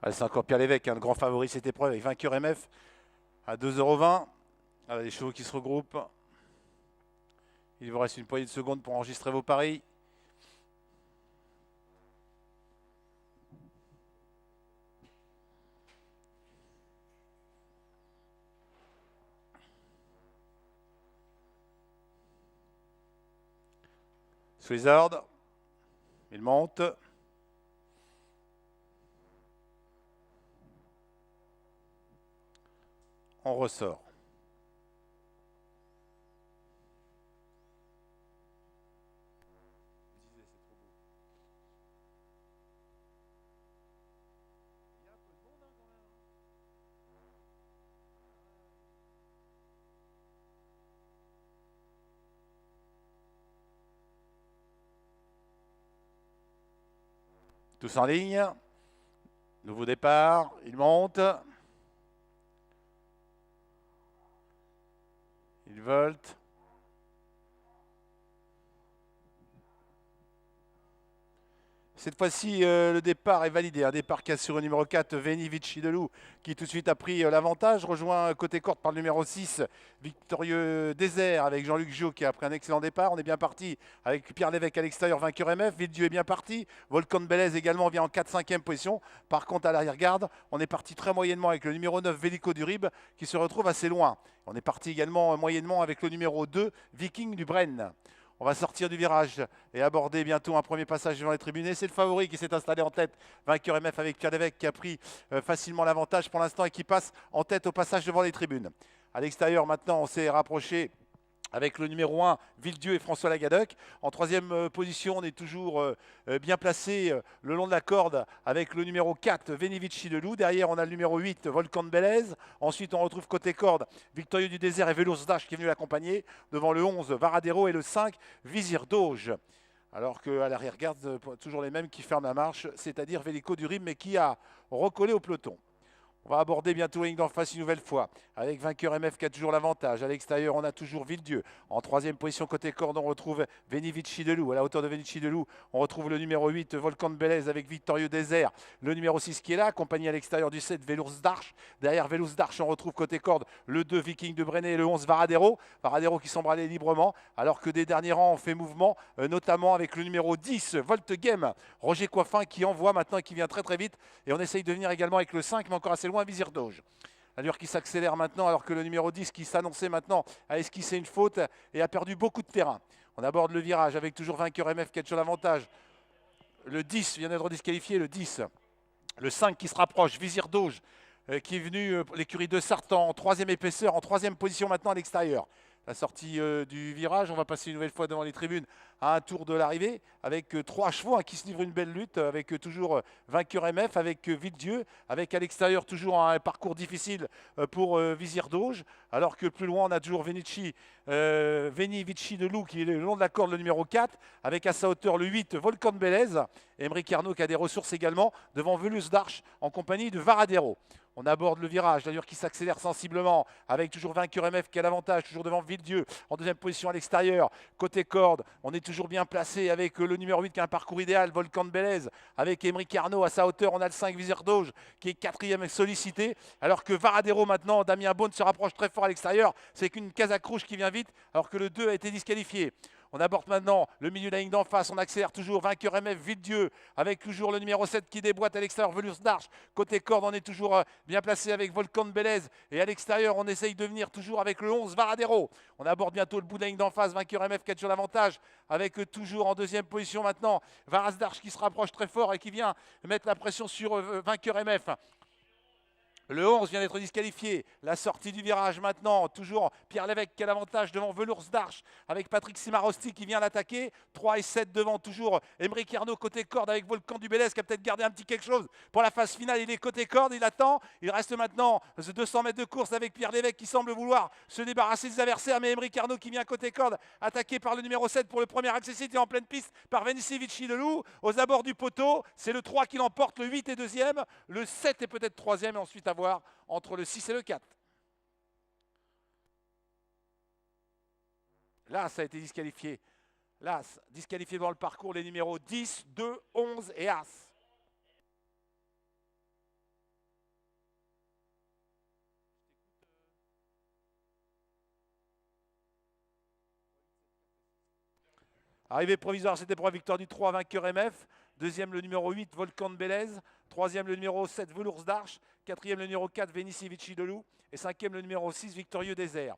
Allez, c'est encore Pierre Lévesque, le grand favori de cette épreuve avec vainqueur MF à 2,20 €. Allez, les chevaux qui se regroupent. Il vous reste une poignée de secondes pour enregistrer vos paris. Sous les ordres, il monte. On ressort. Tous en ligne. Nouveau départ, il monte. Il volte. Cette fois-ci, le départ est validé. Un départ qui assure au numéro 4, Veni Vici de Loup, qui tout de suite a pris l'avantage. Rejoint côté corde par le numéro 6, Victorieux Désert, avec Jean-Luc Giot qui a pris un excellent départ. On est bien parti avec Pierre Lévesque à l'extérieur, vainqueur MF. Villedieu est bien parti. Volcan de Bélez également vient en 4-5e position. Par contre, à l'arrière-garde, on est parti très moyennement avec le numéro 9, Vélico du Rib, qui se retrouve assez loin. On est parti également moyennement avec le numéro 2, Viking du Brenne. On va sortir du virage et aborder bientôt un premier passage devant les tribunes. C'est le favori qui s'est installé en tête. Vainqueur MF avec Pierre Lévesque qui a pris facilement l'avantage pour l'instant et qui passe en tête au passage devant les tribunes. À l'extérieur maintenant, on s'est rapproché avec le numéro 1, Villedieu et François Lagadec. En troisième position, on est toujours bien placé le long de la corde avec le numéro 4, Veni Vici de Loup. Derrière, on a le numéro 8, Volcan de Bélez. Ensuite, on retrouve côté corde, Victorieux du Désert et Velours Dash qui est venu l'accompagner. Devant le 11, Varadero et le 5, Vizir d'Auge. Alors qu'à l'arrière-garde, toujours les mêmes qui ferment la marche, c'est-à-dire Vélico du Rime, mais qui a recollé au peloton. On va aborder bientôt la ligne d'en face une nouvelle fois, avec vainqueur MF qui a toujours l'avantage. À l'extérieur, on a toujours Villedieu. En troisième position côté corde, on retrouve Veni Vici de Loup. À la hauteur de Veni Vici de Loup, on retrouve le numéro 8, Volcan de Bélez avec Victorieux Désert. Le numéro 6 qui est là, accompagné à l'extérieur du 7, Velours d'Arche. Derrière Velours d'Arche, on retrouve côté corde le 2, Viking de Brennet et le 11, Varadero. Varadero qui s'embrallait librement, alors que des derniers rangs ont fait mouvement, notamment avec le numéro 10, Volt Game. Roger Coiffin qui envoie maintenant et qui vient très très vite. Et on essaye de venir également avec le 5, mais encore assez loin, Vizir d'Auge. L'allure qui s'accélère maintenant alors que le numéro 10 qui s'annonçait maintenant a esquissé une faute et a perdu beaucoup de terrain. On aborde le virage avec toujours vainqueur MF qui a toujours l'avantage. Le 10 vient d'être disqualifié, le 10. Le 5 qui se rapproche, Vizir d'Auge qui est venu, l'écurie de Sarthe en troisième épaisseur, en troisième position maintenant à l'extérieur. La sortie du virage, on va passer une nouvelle fois devant les tribunes à un tour de l'arrivée avec 3 chevaux qui se livrent une belle lutte avec toujours vainqueur MF, avec Villedieu, avec à l'extérieur toujours un parcours difficile pour Vizir d'Auge, alors que plus loin on a toujours Veni Vici de Loup qui est le long de la corde le numéro 4, avec à sa hauteur le 8 Volcan de Bélez, Émeric Arnaud qui a des ressources également devant Velours d'Arche en compagnie de Varadero. On aborde le virage, l'allure qui s'accélère sensiblement avec toujours vainqueur MF qui a l'avantage, toujours devant Villedieu en deuxième position à l'extérieur. Côté corde, on est toujours bien placé avec le numéro 8 qui a un parcours idéal, Volcan de Bélez, avec Émeric Arnaud à sa hauteur. On a le 5 Vizir d'Auge qui est quatrième sollicité, alors que Varadero maintenant, Damien Beaune se rapproche très fort à l'extérieur. C'est qu'une Casac rouge qui vient vite, alors que le 2 a été disqualifié. On aborde maintenant le milieu de la ligne d'en face. On accélère toujours. Vainqueur MF Villedieu avec toujours le numéro 7 qui déboîte à l'extérieur. Velours d'Arche. Côté corde, on est toujours bien placé avec Volcan de Bélez. Et à l'extérieur, on essaye de venir toujours avec le 11 Varadero. On aborde bientôt le bout de la ligne d'en face. Vainqueur MF qui a toujours l'avantage avec toujours en deuxième position maintenant Varas d'Arche qui se rapproche très fort et qui vient mettre la pression sur vainqueur MF. Le 11 vient d'être disqualifié. La sortie du virage maintenant. Toujours Pierre Lévesque qui a l'avantage devant Velours d'Arche avec Patrick Simarosti qui vient l'attaquer. 3 et 7 devant toujours Émeric Arnaud côté corde avec Volcan du Bélez qui a peut-être gardé un petit quelque chose pour la phase finale. Il est côté corde, il attend. Il reste maintenant 200 mètres de course avec Pierre Lévesque qui semble vouloir se débarrasser des adversaires. Mais Émeric Arnaud qui vient côté corde attaqué par le numéro 7 pour le premier accessibilité en pleine piste par Veni Vici de Loup. Aux abords du poteau, c'est le 3 qui l'emporte, le 8 est deuxième. Le 7 est peut-être troisième et ensuite à voir entre le 6 et le 4. Là, ça a été disqualifié. Là, disqualifié dans le parcours les numéros 10, 2, 11 et As. Arrivée provisoire, c'était pour la victoire du 3, vainqueur MF. Deuxième, le numéro 8, Volcan de Bélez. Troisième, le numéro 7, Velours d'Arche. Quatrième, le numéro 4, Vénici Vici de Loup. Et cinquième, le numéro 6, Victorieux Désert.